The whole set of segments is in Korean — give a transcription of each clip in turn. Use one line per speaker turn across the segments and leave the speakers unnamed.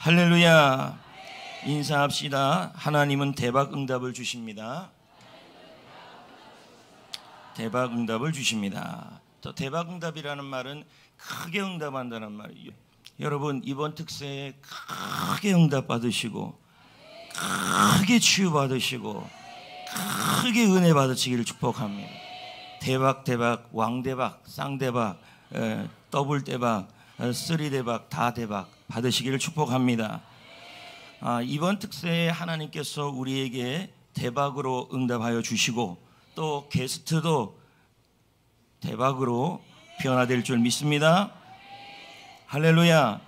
할렐루야. 인사합시다. 하나님은 대박 응답을 주십니다. 대박 응답을 주십니다. 또 대박 응답이라는 말은 크게 응답한다는 말이에요. 여러분 이번 특세에 크게 응답 받으시고 크게 치유 받으시고 크게 은혜 받으시기를 축복합니다. 대박 대박 왕대박 쌍대박 더블 대박 쓰리 대박 다 대박 받으시기를 축복합니다. 이번 특세에 하나님께서 우리에게 대박으로 응답하여 주시고 또 게스트도 대박으로 변화될 줄 믿습니다. 할렐루야.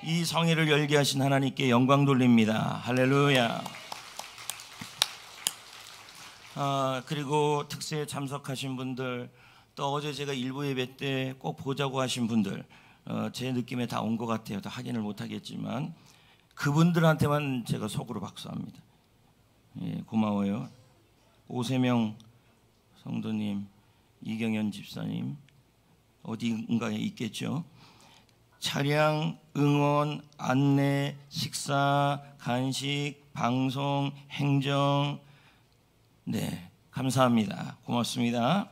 이 성회를 열게 하신 하나님께 영광 돌립니다. 할렐루야. 그리고 특세에 참석하신 분들 또 어제 제가 일부 예배 때 꼭 보자고 하신 분들 제 느낌에 다 온 것 같아요. 다 확인을 못하겠지만 그분들한테만 제가 속으로 박수합니다. 예, 고마워요. 오세명 성도님, 이경현 집사님 어디인가에 있겠죠. 차량, 응원, 안내, 식사, 간식, 방송, 행정 네, 감사합니다. 고맙습니다.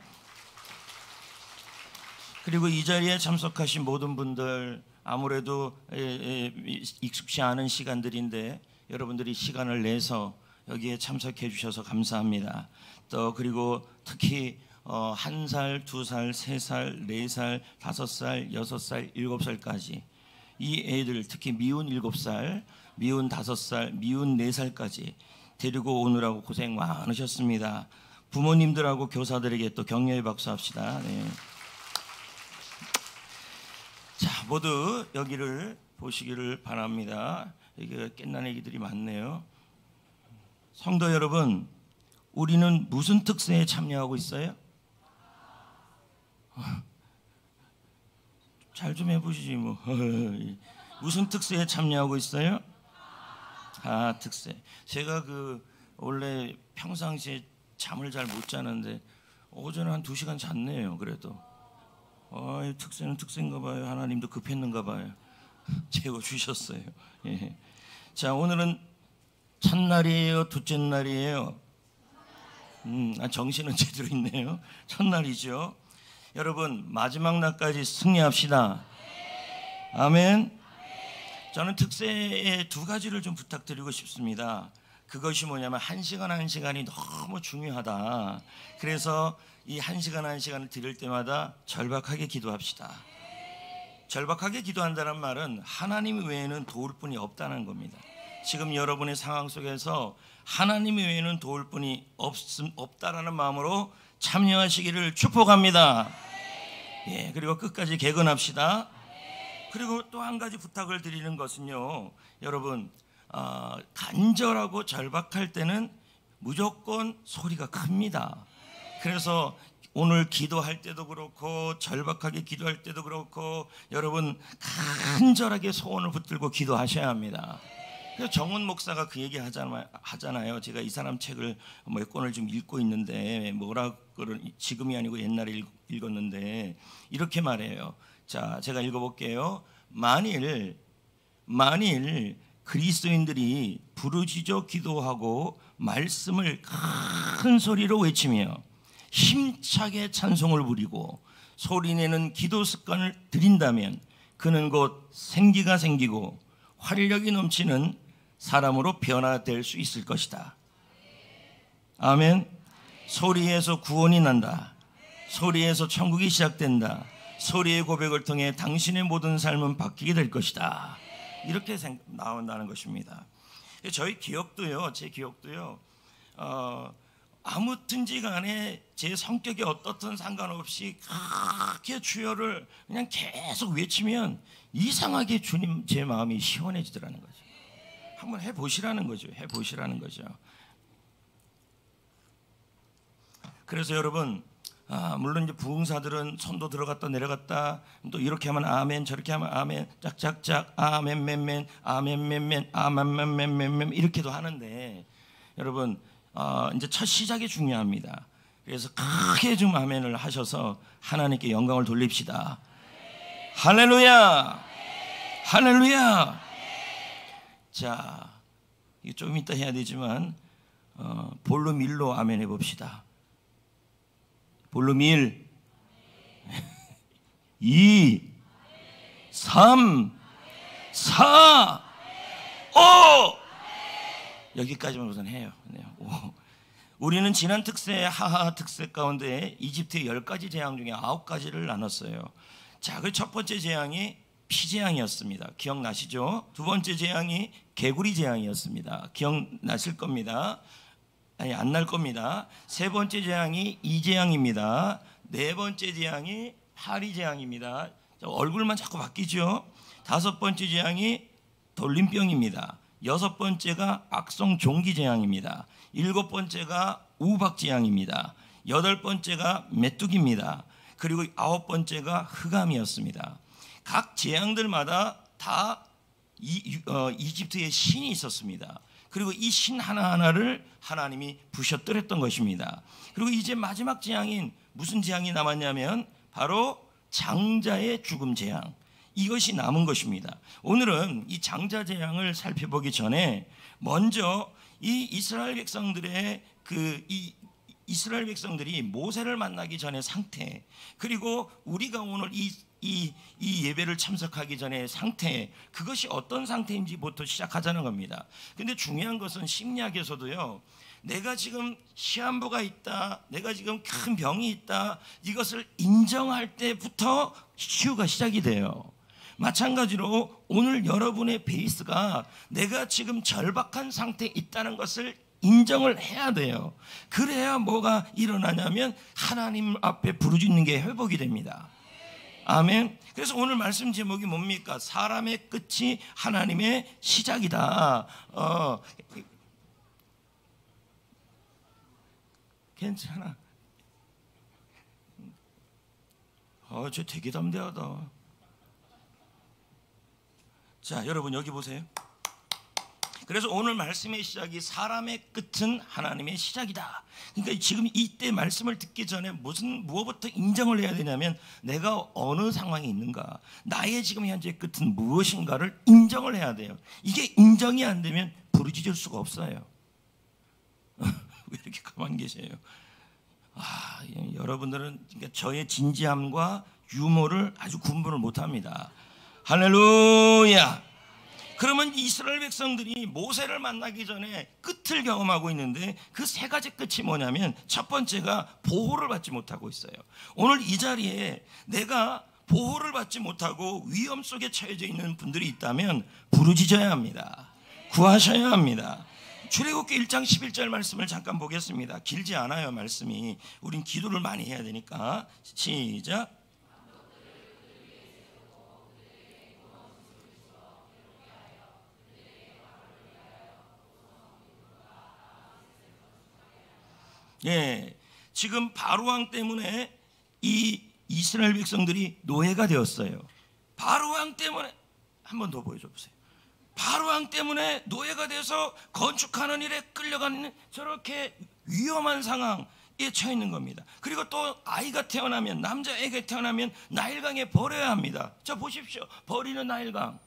그리고 이 자리에 참석하신 모든 분들 아무래도 익숙치 않은 시간들인데 여러분들이 시간을 내서 여기에 참석해 주셔서 감사합니다. 또 그리고 특히 1살, 2살, 3살, 4살, 5살, 6살, 7살까지 이 애들 특히 미운 7살, 미운 5살, 미운 4살까지 데리고 오느라고 고생 많으셨습니다. 부모님들하고 교사들에게 또 격려의 박수 합시다. 네. 자, 모두 여기를 보시기를 바랍니다. 이게 깻난 애기들이 많네요. 성도 여러분, 우리는 무슨 특세에 참여하고 있어요? 잘 좀 해보시지 뭐. 무슨 특세에 참여하고 있어요? 특세. 제가 원래 평상시에 잠을 잘 못 자는데 오전에 한 2시간 잤네요. 그래도 특세는 특세인가 봐요. 하나님도 급했는가 봐요. 재워주셨어요. 예. 자, 오늘은 첫날이에요? 둘째 날이에요? 정신은 제대로 있네요. 첫날이죠. 여러분 마지막 날까지 승리합시다. 아멘. 저는 특세의 2가지를 좀 부탁드리고 싶습니다. 그것이 뭐냐면 1시간 1시간이 너무 중요하다. 그래서 이 1시간 1시간을 드릴 때마다 절박하게 기도합시다. 절박하게 기도한다는 말은 하나님 외에는 도울 분이 없다는 겁니다. 지금 여러분의 상황 속에서 하나님 외에는 도울 분이 없다라는 마음으로 참여하시기를 축복합니다. 예, 그리고 끝까지 개근합시다. 그리고 또 한 가지 부탁을 드리는 것은요, 여러분 간절하고 절박할 때는 무조건 소리가 큽니다. 그래서 오늘 기도할 때도 그렇고 절박하게 기도할 때도 그렇고 여러분 간절하게 소원을 붙들고 기도하셔야 합니다. 그래서 정훈 목사가 그 얘기 하잖아요. 제가 이 사람 책을 몇 권을 좀 읽고 있는데 지금이 아니고 옛날에 읽었는데 이렇게 말해요. 자, 제가 읽어볼게요. 만일 그리스도인들이 부르짖어 기도하고 말씀을 큰 소리로 외치며 힘차게 찬송을 부리고 소리내는 기도 습관을 들인다면 그는 곧 생기가 생기고 활력이 넘치는 사람으로 변화될 수 있을 것이다. 아멘. 소리에서 구원이 난다. 소리에서 천국이 시작된다. 소리의 고백을 통해 당신의 모든 삶은 바뀌게 될 것이다. 이렇게 나온다는 것입니다. 저희 기억도요, 제 기억도요, 아무튼지 간에 제 성격이 어떻든 상관없이 그렇게 주여를 그냥 계속 외치면 이상하게 주님 제 마음이 시원해지더라는 거죠. 한번 해보시라는 거죠. 해보시라는 거죠. 그래서 여러분, 물론 이제 부흥사들은 손도 들어갔다 내려갔다 또 이렇게 하면 아멘, 저렇게 하면 아멘, 짝짝짝 아멘 맨맨 아멘 맨맨 아멘 맨맨 이렇게도 하는데 여러분 이제 첫 시작이 중요합니다. 그래서 크게 좀 아멘을 하셔서 하나님께 영광을 돌립시다. 할렐루야, 할렐루야. 자, 이거 좀 이따 해야 되지만 볼로 밀로 아멘 해봅시다. 볼로 밀 2 3 4 5 여기까지만 우선 해요. 네, 우리는 지난 특세 하하 특세 가운데 이집트의 10가지 재앙 중에 9가지를 나눴어요. 자, 그 첫 번째 재앙이 피재앙이었습니다. 기억나시죠? 두 번째 재앙이 개구리 재앙이었습니다. 기억나실 겁니다. 아니, 안 날 겁니다. 세 번째 재앙이 이재앙입니다. 네 번째 재앙이 파리재앙입니다. 얼굴만 자꾸 바뀌죠. 다섯 번째 재앙이 돌림병입니다. 여섯 번째가 악성종기재앙입니다. 일곱 번째가 우박재앙입니다. 여덟 번째가 메뚜기입니다. 그리고 아홉 번째가 흑암이었습니다. 각 재앙들마다 다 이집트의 신이 있었습니다. 그리고 이 신 하나하나를 하나님이 부셔뜨렸던 것입니다. 그리고 이제 마지막 재앙인 무슨 재앙이 남았냐면 바로 장자의 죽음 재앙, 이것이 남은 것입니다. 오늘은 이 장자 재앙을 살펴보기 전에 먼저 이 이스라엘 백성들의 이스라엘 백성들이 모세를 만나기 전의 상태, 그리고 우리가 오늘 이 예배를 참석하기 전의 상태, 그것이 어떤 상태인지부터 시작하자는 겁니다. 근데 중요한 것은 심리학에서도요, 내가 지금 시한부가 있다, 내가 지금 큰 병이 있다, 이것을 인정할 때부터 치유가 시작이 돼요. 마찬가지로 오늘 여러분의 베이스가 내가 지금 절박한 상태에 있다는 것을 인정을 해야 돼요. 그래야 뭐가 일어나냐면 하나님 앞에 부르짖는 게 회복이 됩니다. 아멘. 그래서 오늘 말씀 제목이 뭡니까? 사람의 끝이 하나님의 시작이다. 괜찮아. 저 되게 담대하다. 자, 여러분 여기 보세요. 그래서 오늘 말씀의 시작이 사람의 끝은 하나님의 시작이다. 그러니까 지금 이때 말씀을 듣기 전에 무엇부터 인정을 해야 되냐면 내가 어느 상황에 있는가, 나의 지금 현재 끝은 무엇인가를 인정을 해야 돼요. 이게 인정이 안 되면 부르짖을 수가 없어요. 왜 이렇게 가만히 계세요? 여러분들은 그러니까 저의 진지함과 유머를 아주 구분을 못합니다. 할렐루야. 그러면 이스라엘 백성들이 모세를 만나기 전에 끝을 경험하고 있는데 그 세 가지 끝이 뭐냐면 첫 번째가 보호를 받지 못하고 있어요. 오늘 이 자리에 내가 보호를 받지 못하고 위험 속에 처해져 있는 분들이 있다면 부르짖어야 합니다. 구하셔야 합니다. 출애굽기 1장 11절 말씀을 잠깐 보겠습니다. 길지 않아요, 말씀이. 우린 기도를 많이 해야 되니까. 시작. 예, 지금 바로왕 때문에 이 이스라엘 백성들이 노예가 되었어요. 바로왕 때문에, 한 번 더 보여줘 보세요. 바로왕 때문에 노예가 돼서 건축하는 일에 끌려가는 저렇게 위험한 상황에 처해 있는 겁니다. 그리고 또 아이가 태어나면, 남자애가 태어나면 나일강에 버려야 합니다. 자, 보십시오. 버리는 나일강.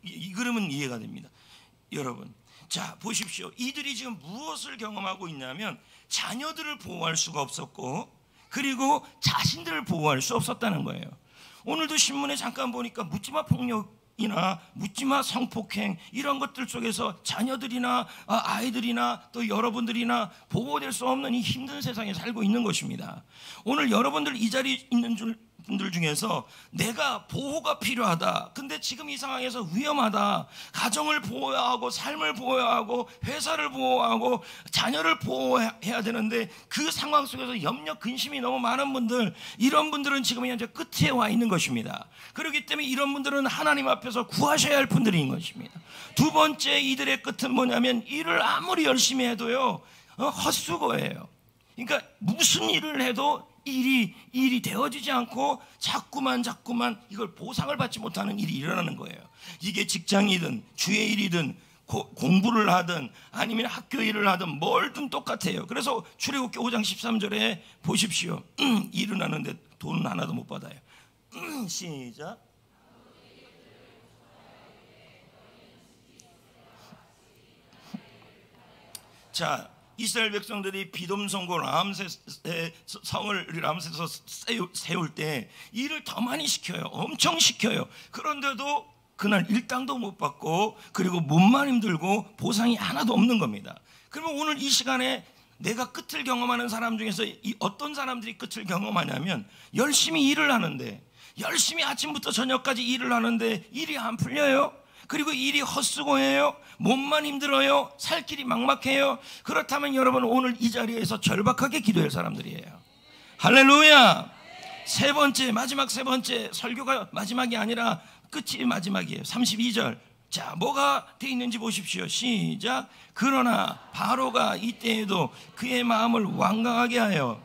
이 그림은 이해가 됩니다. 여러분, 자, 보십시오. 이들이 지금 무엇을 경험하고 있냐면 자녀들을 보호할 수가 없었고, 그리고 자신들을 보호할 수 없었다는 거예요. 오늘도 신문에 잠깐 보니까 묻지마 폭력이나 묻지마 성폭행, 이런 것들 속에서 자녀들이나 아이들이나 또 여러분들이나 보호될 수 없는 이 힘든 세상에 살고 있는 것입니다. 오늘 여러분들 이 자리에 있는 분들 중에서 내가 보호가 필요하다, 근데 지금 이 상황에서 위험하다, 가정을 보호해야 하고 삶을 보호해야 하고 회사를 보호하고 자녀를 보호해야 되는데 그 상황 속에서 염려 근심이 너무 많은 분들, 이런 분들은 지금 현재 끝에 와 있는 것입니다. 그렇기 때문에 이런 분들은 하나님 앞에서 구하셔야 할 분들인 것입니다. 두 번째, 이들의 끝은 뭐냐면 일을 아무리 열심히 해도요 헛수고예요. 그러니까 무슨 일을 해도 일이 되어지지 않고 자꾸만 이걸 보상을 받지 못하는 일이 일어나는 거예요. 이게 직장이든 주의 일이든 공부를 하든 아니면 학교 일을 하든 뭘든 똑같아요. 그래서 출애굽기 5장 13절에 보십시오. 일은 하는데 돈은 하나도 못 받아요. 시작. 자, 이스라엘 백성들이 비돔성고 람세스의 성을 람세에서 세울 때 일을 더 많이 시켜요. 엄청 시켜요. 그런데도 그날 일당도 못 받고 그리고 몸만 힘들고 보상이 하나도 없는 겁니다. 그러면 오늘 이 시간에 내가 끝을 경험하는 사람 중에서 어떤 사람들이 끝을 경험하냐면 열심히 일을 하는데, 열심히 아침부터 저녁까지 일을 하는데 일이 안 풀려요. 그리고 일이 헛수고해요. 몸만 힘들어요. 살 길이 막막해요. 그렇다면 여러분 오늘 이 자리에서 절박하게 기도할 사람들이에요. 할렐루야. 세 번째, 마지막 세 번째, 설교가 마지막이 아니라 끝이 마지막이에요. 32절. 자, 뭐가 돼 있는지 보십시오. 시작. 그러나 바로가 이때에도 그의 마음을 완강하게 하여.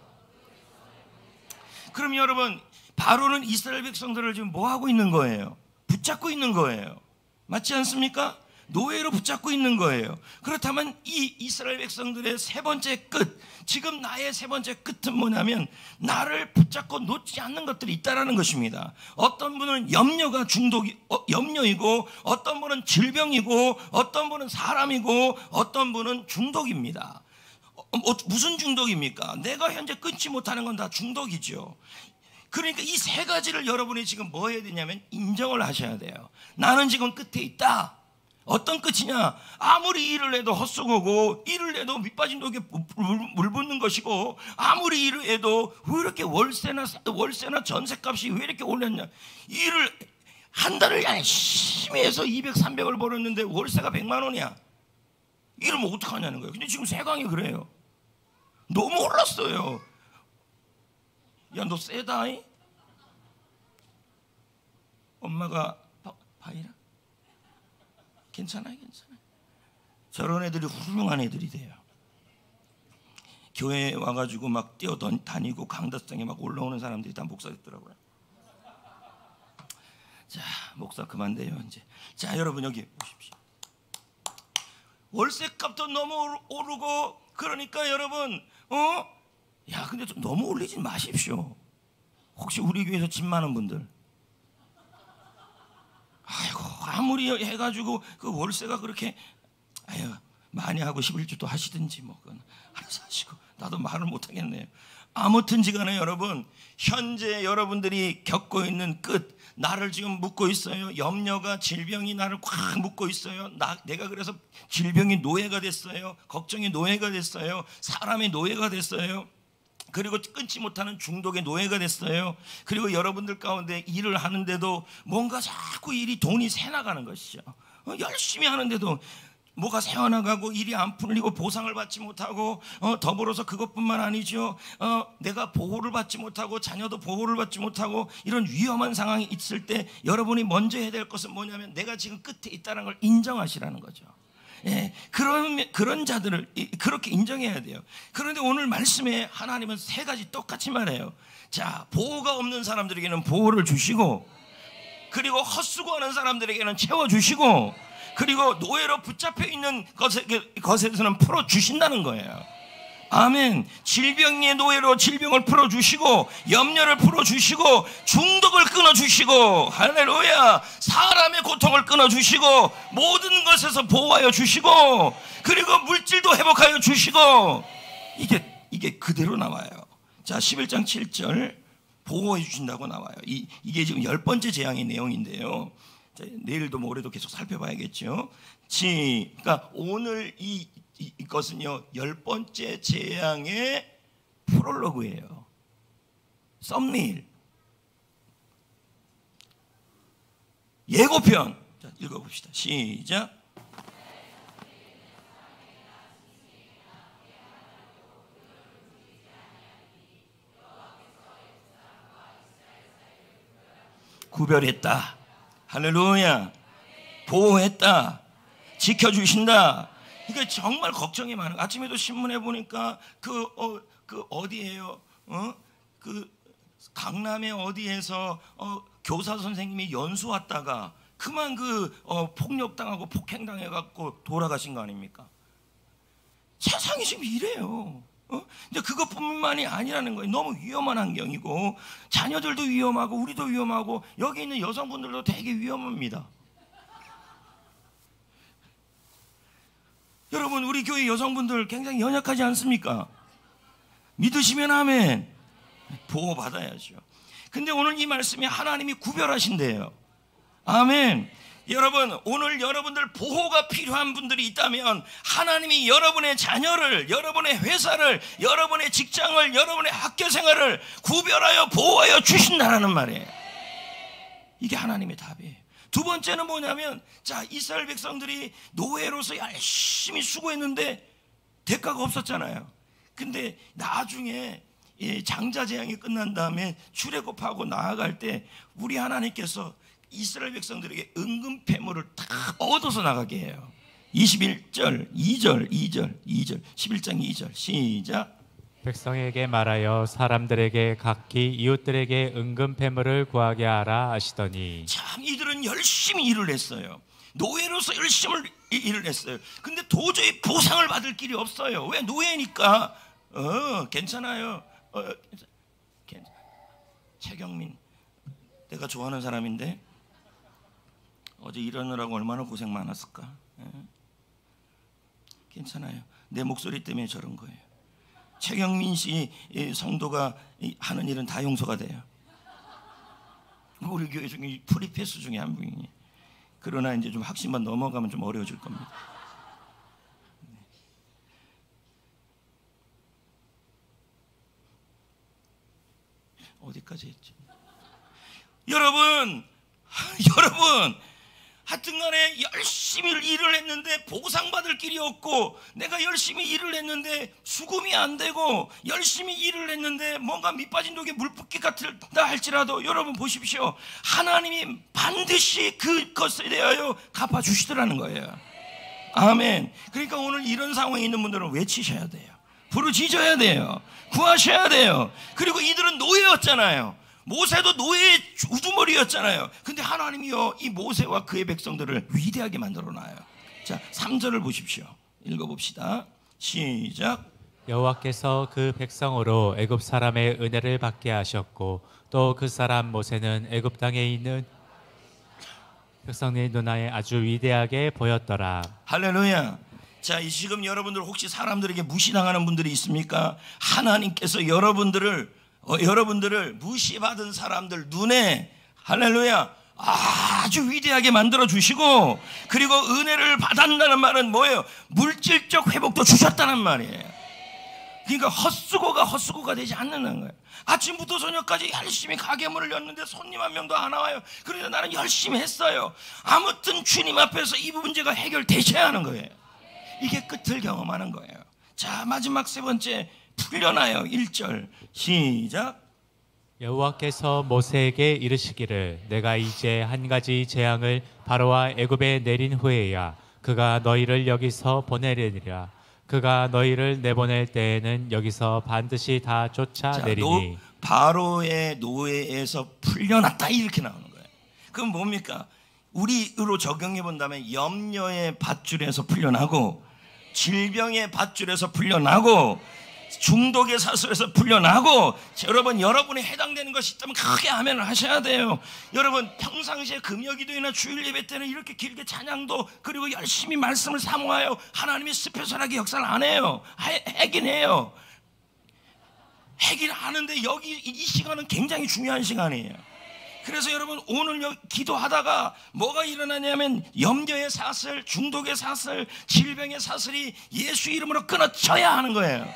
그럼 여러분, 바로는 이스라엘 백성들을 지금 뭐 하고 있는 거예요? 붙잡고 있는 거예요. 맞지 않습니까? 노예로 붙잡고 있는 거예요. 그렇다면 이 이스라엘 백성들의 세 번째 끝, 지금 나의 세 번째 끝은 뭐냐면 나를 붙잡고 놓지 않는 것들이 있다라는 것입니다. 어떤 분은 염려가 염려이고, 어떤 분은 질병이고, 어떤 분은 사람이고, 어떤 분은 중독입니다. 무슨 중독입니까? 내가 현재 끊지 못하는 건 다 중독이죠. 그러니까 이 세 가지를 여러분이 지금 뭐 해야 되냐면 인정을 하셔야 돼요. 나는 지금 끝에 있다. 어떤 끝이냐? 아무리 일을 해도 헛수고고, 일을 해도 밑빠진 독에 물 붓는 것이고, 아무리 일을 해도 왜 이렇게 월세나 전세값이 왜 이렇게 올랐냐? 일을 한 달을 열심히 해서 200, 300을 벌었는데 월세가 100만 원이야. 이러면 어떡하냐는 거예요. 근데 지금 세강이 그래요. 너무 올랐어요. 야, 너 세다. 엄마가 바이라? 괜찮아요. 저런 애들이 훌륭한 애들이 돼요. 교회에 와가지고 막 뛰어다니고 강다성에 막 올라오는 사람들이 다 목사 됐더라고요. 자, 목사 그만돼요 이제. 자, 여러분 여기 보십시오. 월세값도 너무 오르고, 그러니까 여러분 야, 근데 좀 너무 올리지 마십시오. 혹시 우리 교회에서 집 많은 분들, 아이고 아무리 해가지고 그 월세가 그렇게, 아유 많이 하고 11주도 하시든지 뭐 그건 알아서 하시고, 나도 말을 못하겠네요. 아무튼지 간에 여러분, 현재 여러분들이 겪고 있는 끝, 나를 지금 묶고 있어요. 염려가, 질병이 나를 꽉 묶고 있어요. 내가 그래서 질병의 노예가 됐어요. 걱정의 노예가 됐어요. 사람의 노예가 됐어요. 그리고 끊지 못하는 중독의 노예가 됐어요. 그리고 여러분들 가운데 일을 하는데도 뭔가 자꾸 돈이 새나가는 것이죠. 열심히 하는데도 뭐가 새어나가고 일이 안 풀리고 보상을 받지 못하고, 더불어서 그것뿐만 아니죠. 내가 보호를 받지 못하고 자녀도 보호를 받지 못하고, 이런 위험한 상황이 있을 때 여러분이 먼저 해야 될 것은 뭐냐면 내가 지금 끝에 있다는 걸 인정하시라는 거죠. 예, 그런 자들을 그렇게 인정해야 돼요. 그런데 오늘 말씀에 하나님은 세 가지 똑같이 말해요. 자, 보호가 없는 사람들에게는 보호를 주시고, 그리고 헛수고하는 사람들에게는 채워주시고, 그리고 노예로 붙잡혀 있는 것에서는 풀어주신다는 거예요. 아멘. 질병의 노예로 질병을 풀어주시고, 염려를 풀어주시고, 중독을 끊어주시고, 할렐루야, 사람의 고통을 끊어주시고, 모든 것에서 보호하여 주시고, 그리고 물질도 회복하여 주시고, 이게 그대로 나와요. 자, 11장 7절 보호해 주신다고 나와요. 이게 지금 10번째 재앙의 내용인데요. 자, 내일도 모레도 계속 살펴봐야겠죠. 그러니까 오늘 이것은요 10번째 재앙의 프롤로그예요. 썸네일, 예고편. 자, 읽어봅시다. 시작. 구별했다. 할렐루야. 보호했다. 지켜주신다. 그러니까 정말 걱정이 많아요. 아침에도 신문에 보니까 어디에요? 그 강남의 어디에서 교사 선생님이 연수 왔다가 그만 폭력당하고 폭행당해갖고 돌아가신 거 아닙니까? 세상이 지금 이래요. 근데 그것뿐만이 아니라는 거예요. 너무 위험한 환경이고, 자녀들도 위험하고, 우리도 위험하고, 여기 있는 여성분들도 되게 위험합니다. 여러분 우리 교회 여성분들 굉장히 연약하지 않습니까? 믿으시면 아멘. 보호받아야죠. 근데 오늘 이 말씀이 하나님이 구별하신대요. 아멘. 여러분 오늘 여러분들 보호가 필요한 분들이 있다면 하나님이 여러분의 자녀를, 여러분의 회사를, 여러분의 직장을, 여러분의 학교 생활을 구별하여 보호하여 주신다는 말이에요. 이게 하나님의 답이에요. 두 번째는 뭐냐면, 자, 이스라엘 백성들이 노예로서 열심히 수고했는데 대가가 없었잖아요. 근데 나중에 장자 재앙이 끝난 다음에 출애굽하고 나아갈 때 우리 하나님께서 이스라엘 백성들에게 은금 패물을 다 얻어서 나가게 해요. 21절 2절 11장 2절 시작.
백성에게 말하여 사람들에게 각기 이웃들에게 은금 패물을 구하게 하라 하시더니,
참 이들은 열심히 일을 했어요. 노예로서 열심히 일을 했어요. 근데 도저히 보상을 받을 길이 없어요. 왜? 노예니까. 괜찮아요. 괜찮아. 최경민 내가 좋아하는 사람인데 어제 일하느라고 얼마나 고생 많았을까. 괜찮아요. 내 목소리 때문에 저런 거예요. 최경민 씨 성도가 하는 일은 다 용서가 돼요. 우리 교회 중에 프리패스 중에 한 분이에요. 그러나 이제 좀 학신만 넘어가면 좀 어려워질 겁니다. 어디까지 했지? 여러분 하여튼 간에 열심히 일을 했는데 보상받을 길이 없고, 내가 열심히 일을 했는데 수금이 안 되고, 열심히 일을 했는데 뭔가 밑빠진 독에 물 붓기 같다 할지라도 여러분 보십시오. 하나님이 반드시 그것에 대하여 갚아주시더라는 거예요. 아멘. 그러니까 오늘 이런 상황에 있는 분들은 외치셔야 돼요. 부르짖어야 돼요. 구하셔야 돼요. 그리고 이들은 노예였잖아요. 모세도 노예의 우두머리였잖아요. 근데 하나님이요 이 모세와 그의 백성들을 위대하게 만들어놔요. 자, 3절을 보십시오. 읽어봅시다. 시작.
여호와께서 그 백성으로 애굽 사람의 은혜를 받게 하셨고, 또 그 사람 모세는 애굽 땅에 있는 백성의 눈에 아주 위대하게 보였더라.
할렐루야. 자, 지금 여러분들 혹시 사람들에게 무시당하는 분들이 있습니까? 하나님께서 여러분들을 무시받은 사람들 눈에, 할렐루야, 아주 위대하게 만들어 주시고, 그리고 은혜를 받았다는 말은 뭐예요? 물질적 회복도 주셨다는 말이에요. 그러니까 헛수고가 되지 않는다는 거예요. 아침부터 저녁까지 열심히 가게 문을 였는데 손님 한 명도 안 와요. 그런데 나는 열심히 했어요. 아무튼 주님 앞에서 이 문제가 해결되셔야 하는 거예요. 이게 끝을 경험하는 거예요. 자, 마지막 세 번째, 풀려나요. 1절 시작.
여호와께서 모세에게 이르시기를, 내가 이제 한 가지 재앙을 바로와 애굽에 내린 후에야 그가 너희를 여기서 보내리니라. 그가 너희를 내보낼 때에는 여기서 반드시 다 쫓아내리니.
바로의 노예에서 풀려났다 이렇게 나오는 거예요. 그럼 뭡니까? 우리로 적용해 본다면 염려의 밧줄에서 풀려나고, 질병의 밧줄에서 풀려나고, 중독의 사슬에서 풀려나고. 여러분이 해당되는 것이 있다면 크게 아멘을 하셔야 돼요. 여러분 평상시에 금요기도나 주일 예배 때는 이렇게 길게 찬양도, 그리고 열심히 말씀을 사모하여 하나님이 스페셜하게 역사를 안 해요. 하긴 해요. 하긴 하는데 여기 이 시간은 굉장히 중요한 시간이에요. 그래서 여러분 오늘 기도하다가 뭐가 일어나냐면 염려의 사슬, 중독의 사슬, 질병의 사슬이 예수 이름으로 끊어져야 하는 거예요.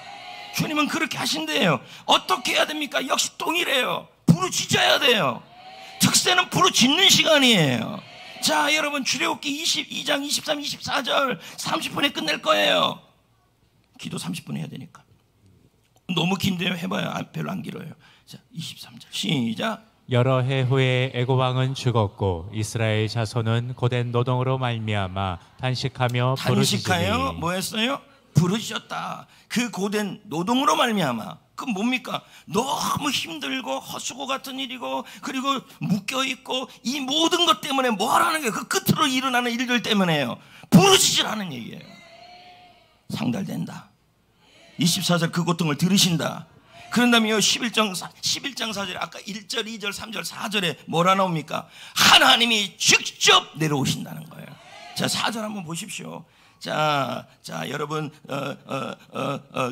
주님은 그렇게 하신대요. 어떻게 해야 됩니까? 역시 동일해요. 부르짖어야 돼요. 특세는 부르짖는 시간이에요. 자, 여러분 출애굽기 22장 23, 24절 30분에 끝낼 거예요. 기도 30분 해야 되니까. 너무 긴데요. 해봐요. 별로 안 길어요. 자, 23절 시작.
여러 해 후에 애굽 왕은 죽었고 이스라엘 자손은 고된 노동으로 말미암아 단식하며 부르짖으니.
뭐 했어요? 부르짖었다. 그 고된 노동으로 말미암아. 그건 뭡니까? 너무 힘들고 헛수고 같은 일이고, 그리고 묶여있고, 이 모든 것 때문에 뭐 하라는 거예요? 그 끝으로 일어나는 일들 때문에요. 부르짖으라는 얘기예요. 상달된다. 24절 그 고통을 들으신다. 그런 다음에 11장 4절에 아까 1절, 2절, 3절, 4절에 뭐라 나옵니까? 하나님이 직접 내려오신다는 거예요. 자, 4절 한번 보십시오. 자, 여러분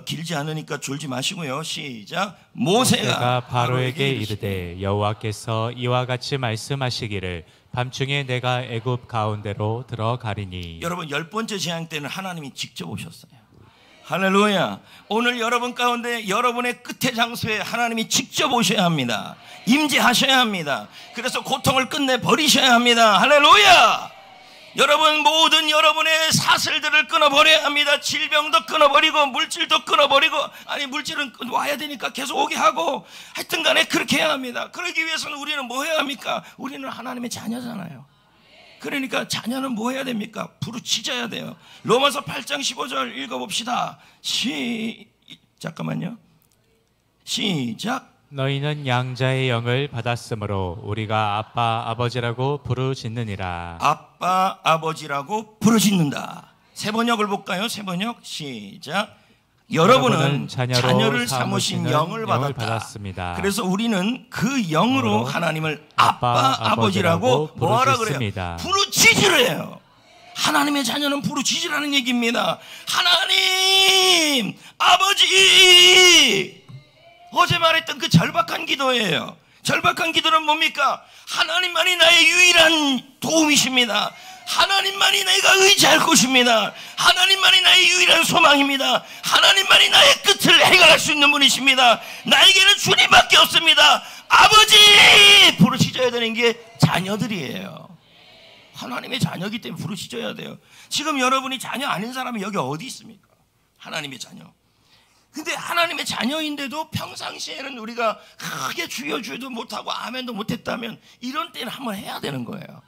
길지 않으니까 졸지 마시고요. 시작. 모세가
바로에게 이르되 여호와께서 이와 같이 말씀하시기를 밤중에 내가 애굽 가운데로 들어가리니.
여러분 10번째 재앙 때는 하나님이 직접 오셨어요. 할렐루야. 오늘 여러분 가운데 여러분의 끝의 장소에 하나님이 직접 오셔야 합니다. 임재하셔야 합니다. 그래서 고통을 끝내 버리셔야 합니다. 할렐루야. 여러분 모든 여러분의 사슬들을 끊어버려야 합니다. 질병도 끊어버리고 물질도 끊어버리고, 아니 물질은 와야 되니까 계속 오게 하고, 하여튼 간에 그렇게 해야 합니다. 그러기 위해서는 우리는 뭐 해야 합니까? 우리는 하나님의 자녀잖아요. 그러니까 자녀는 뭐 해야 됩니까? 부르짖어야 돼요. 로마서 8장 15절 읽어봅시다. 잠깐만요. 시작.
너희는 양자의 영을 받았으므로 우리가 아빠 아버지라고 부르짖느니라.
아빠 아버지라고 부르짖는다. 세 번역을 볼까요? 세 번역 시작. 여러분은 자녀를 삼으신 영을 받았습니다. 그래서 우리는 그 영으로 하나님을 아빠 아버지라고 뭐하라 그래요? 부르짖으래요. 하나님의 자녀는 부르짖으라는 얘기입니다. 하나님 아버지. 어제 말했던 그 절박한 기도예요. 절박한 기도는 뭡니까? 하나님만이 나의 유일한 도움이십니다. 하나님만이 내가 의지할 곳입니다. 하나님만이 나의 유일한 소망입니다. 하나님만이 나의 끝을 해결할 수 있는 분이십니다. 나에게는 주님밖에 없습니다. 아버지! 부르짖어야 되는 게 자녀들이에요. 하나님의 자녀이기 때문에 부르짖어야 돼요. 지금 여러분이 자녀 아닌 사람이 여기 어디 있습니까? 하나님의 자녀. 근데 하나님의 자녀인데도 평상시에는 우리가 크게 주여주여도 못하고 아멘도 못했다면, 이런 때는 한번 해야 되는 거예요.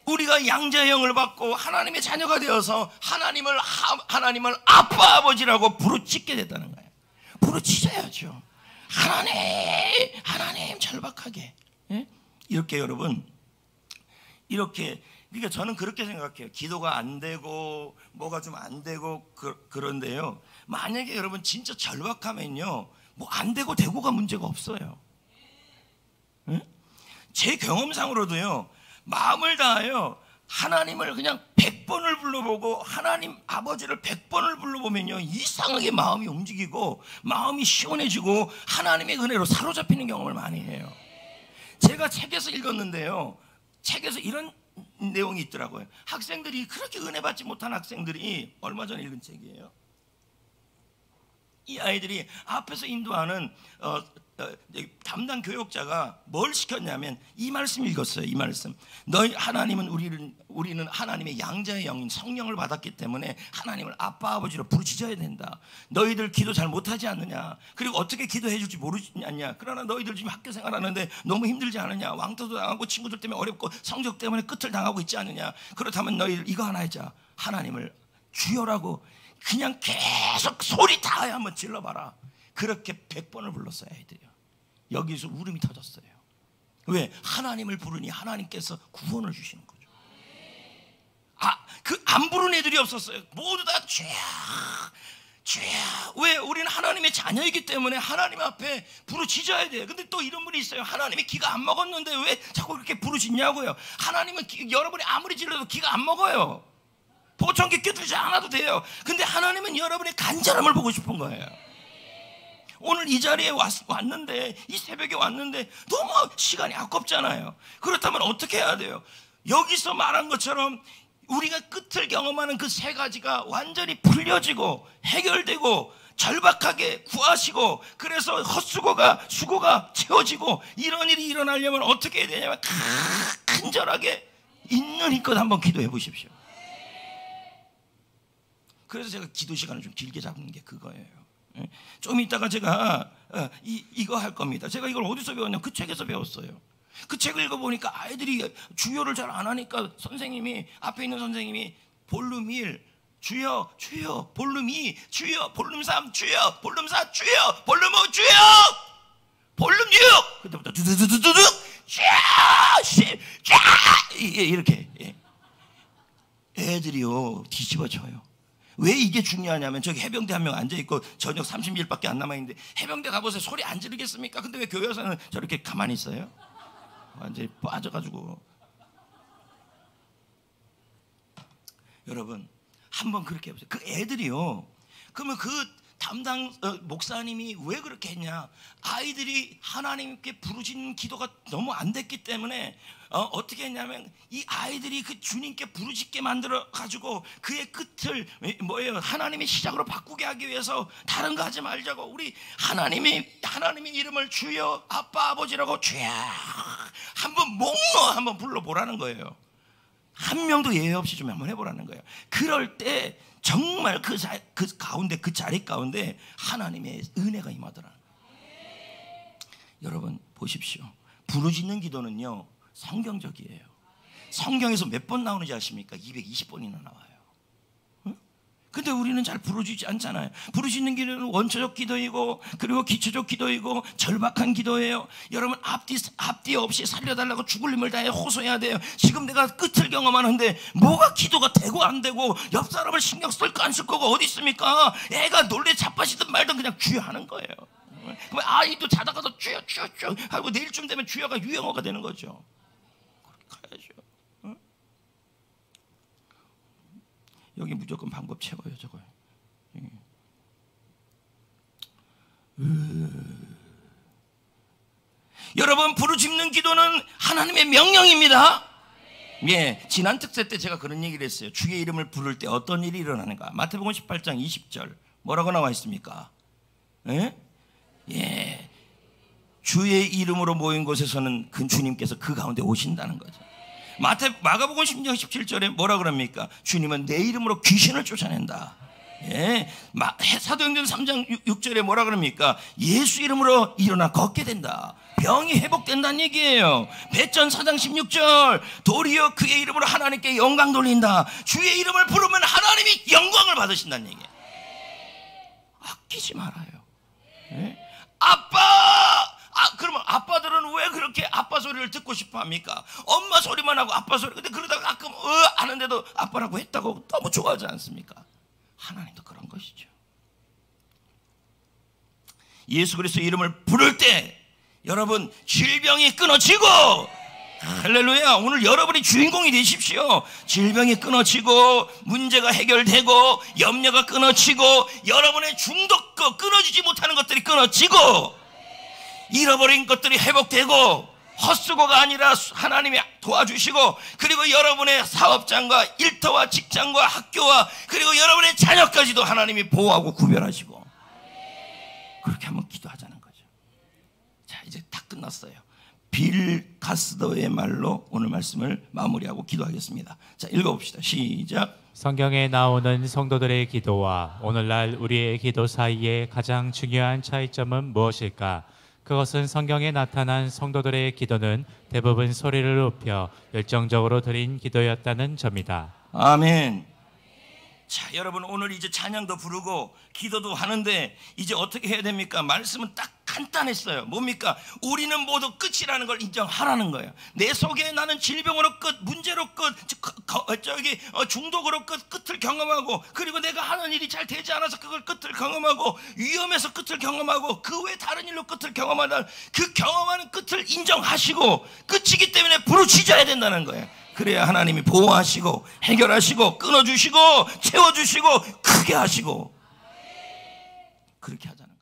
우리가 양자의 영을 받고 하나님의 자녀가 되어서 하나님을 아빠 아버지라고 부르짖게 됐다는 거예요. 부르짖어야죠. 하나님 절박하게. 예? 이렇게 여러분, 이렇게, 그러니까 저는 그렇게 생각해요. 기도가 안 되고 뭐가 좀 안 되고 그런데요, 만약에 여러분 진짜 절박하면요, 뭐 안 되고 되고가 문제가 없어요. 응? 제 경험상으로도요, 마음을 다하여 하나님을 그냥 100번을 불러보고 하나님 아버지를 100번을 불러보면요, 이상하게 마음이 움직이고 마음이 시원해지고 하나님의 은혜로 사로잡히는 경험을 많이 해요. 제가 책에서 읽었는데요, 책에서 이런 내용이 있더라고요. 학생들이, 그렇게 은혜 받지 못한 학생들이, 얼마 전에 읽은 책이에요. 이 아이들이 앞에서 인도하는 담당 교육자가 뭘 시켰냐면 이 말씀 읽었어요. 이 말씀. 너희 하나님은 우리는 하나님의 양자의 영인 성령을 받았기 때문에 하나님을 아빠 아버지로 부르짖어야 된다. 너희들 기도 잘 못하지 않느냐? 그리고 어떻게 기도해 줄지 모르냐? 그러나 너희들 지금 학교 생활하는데 너무 힘들지 않느냐? 왕따도 당하고 친구들 때문에 어렵고 성적 때문에 끝을 당하고 있지 않느냐? 그렇다면 너희들 이거 하나 하자. 하나님을 주여라고 그냥 계속 소리 다해 한번 질러봐라. 그렇게 100번을 불렀어요. 아이들이요. 여기서 울음이 터졌어요. 왜? 하나님을 부르니 하나님께서 구원을 주시는 거죠. 그 안 부른 애들이 없었어요. 모두 다 주야. 왜? 우리는 하나님의 자녀이기 때문에 하나님 앞에 부르짖어야 돼요. 근데 또 이런 분이 있어요. 하나님이 기가 안 먹었는데 왜 자꾸 그렇게 부르짖냐고요. 하나님은 여러분이 아무리 질러도 기가 안 먹어요. 보청기 껴주지 않아도 돼요. 근데 하나님은 여러분의 간절함을 보고 싶은 거예요. 오늘 이 자리에 왔는데, 이 새벽에 왔는데 너무 시간이 아깝잖아요. 그렇다면 어떻게 해야 돼요? 여기서 말한 것처럼 우리가 끝을 경험하는 그 세 가지가 완전히 풀려지고 해결되고 절박하게 구하시고, 그래서 수고가 채워지고, 이런 일이 일어나려면 어떻게 해야 되냐면 간절하게 있는 힘껏 한번 기도해 보십시오. 그래서 제가 기도 시간을 좀 길게 잡는 게 그거예요. 좀 이따가 제가 이거 할 겁니다. 제가 이걸 어디서 배웠냐면 그 책에서 배웠어요. 그 책을 읽어보니까 아이들이 주여를 잘 안 하니까 선생님이, 앞에 있는 선생님이 볼륨 1 주여 주여, 볼륨 2 주여, 볼륨 3 주여, 볼륨 4 주여, 볼륨 5 주여, 볼륨 6 그때부터 두두두두두 이렇게 애들이요 뒤집어져요. 왜 이게 중요하냐면, 저기 해병대 한 명 앉아있고 저녁 30일밖에 안 남아있는데 해병대 가보세요. 소리 안 지르겠습니까? 근데 왜 교회 와서는 저렇게 가만히 있어요? 완전히 빠져가지고. 여러분, 한번 그렇게 해보세요. 그 애들이요. 그러면 그 담당 목사님이 왜 그렇게 했냐? 아이들이 하나님께 부르짖는 기도가 너무 안 됐기 때문에 어떻게 했냐면 이 아이들이 그 주님께 부르짖게 만들어 가지고 그의 끝을 뭐예요? 하나님의 시작으로 바꾸게 하기 위해서 다른 거 하지 말자고, 우리 하나님의 이름을 주여 아빠 아버지라고 주여 한번 목놓아 한번 불러보라는 거예요. 한 명도 예외 없이 좀 한번 해보라는 거예요. 그럴 때 정말 그 가운데, 그 자리 가운데 하나님의 은혜가 임하더라. 여러분 보십시오. 부르짖는 기도는요 성경적이에요. 성경에서 몇 번 나오는지 아십니까? 220번이나 나와요. 근데 우리는 잘 부르짖지 않잖아요. 부르짖는 기도는 원초적 기도이고 그리고 기초적 기도이고 절박한 기도예요. 여러분 앞뒤 없이 살려달라고 죽을 힘을 다해 호소해야 돼요. 지금 내가 끝을 경험하는데 뭐가 기도가 되고 안 되고 옆 사람을 신경 쓸 거 안 쓸 거가 어디 있습니까? 애가 놀래 자빠지든 말든 그냥 주여 하는 거예요. 그럼 아이도 자다가도 주여 하고 내일쯤 되면 주여가 유행어가 되는 거죠. 그렇게 가야죠. 여기 무조건 방법 채워요. 저거. 여러분 부르짖는 기도는 하나님의 명령입니다. 예, 지난 특세 때 제가 그런 얘기를 했어요. 주의 이름을 부를 때 어떤 일이 일어나는가? 마태복음 18장 20절 뭐라고 나와 있습니까? 예, 주의 이름으로 모인 곳에서는 그 주님께서 그 가운데 오신다는 거죠. 마가복음 10장 17절에 뭐라 그럽니까? 주님은 내 이름으로 귀신을 쫓아낸다. 예, 사도행전 3장 6절에 뭐라 그럽니까? 예수 이름으로 일어나 걷게 된다. 병이 회복된다는 얘기예요. 배전 4장 16절 도리어 그의 이름으로 하나님께 영광 돌린다. 주의 이름을 부르면 하나님이 영광을 받으신다는 얘기예요. 아끼지 말아요. 예? 아빠! 그러면 아빠들은 왜 그렇게 아빠 소리를 듣고 싶어 합니까? 엄마 소리만 하고 아빠 소리. 근데 그러다가 가끔 하는데도 아빠라고 했다고 너무 좋아하지 않습니까? 하나님도 그런 것이죠. 예수 그리스도 이름을 부를 때 여러분 질병이 끊어지고, 할렐루야, 오늘 여러분이 주인공이 되십시오. 질병이 끊어지고 문제가 해결되고 염려가 끊어지고 여러분의 중독과 끊어지지 못하는 것들이 끊어지고 잃어버린 것들이 회복되고 헛수고가 아니라 하나님이 도와주시고 그리고 여러분의 사업장과 일터와 직장과 학교와 그리고 여러분의 자녀까지도 하나님이 보호하고 구별하시고 그렇게 한번 기도하자는 거죠. 자, 이제 다 끝났어요. 빌 카스더의 말로 오늘 말씀을 마무리하고 기도하겠습니다. 자, 읽어봅시다. 시작.
성경에 나오는 성도들의 기도와 오늘날 우리의 기도 사이의 가장 중요한 차이점은 무엇일까? 그것은 성경에 나타난 성도들의 기도는 대부분 소리를 높여 열정적으로 드린 기도였다는 점이다.
아멘. 자, 여러분 오늘 이제 찬양도 부르고 기도도 하는데 이제 어떻게 해야 됩니까? 말씀은 딱 간단했어요. 뭡니까? 우리는 모두 끝이라는 걸 인정하라는 거예요. 내 속에 나는 질병으로 끝, 문제로 끝, 중독으로 끝을 경험하고 그리고 내가 하는 일이 잘 되지 않아서 그걸 끝을 경험하고 위험해서 끝을 경험하고 그 외 다른 일로 끝을 경험하다 그 경험하는 끝을 인정하시고 끝이기 때문에 부르짖어야 된다는 거예요. 그래야 하나님이 보호하시고 해결하시고 끊어주시고 채워주시고 크게 하시고 그렇게 하잖아요.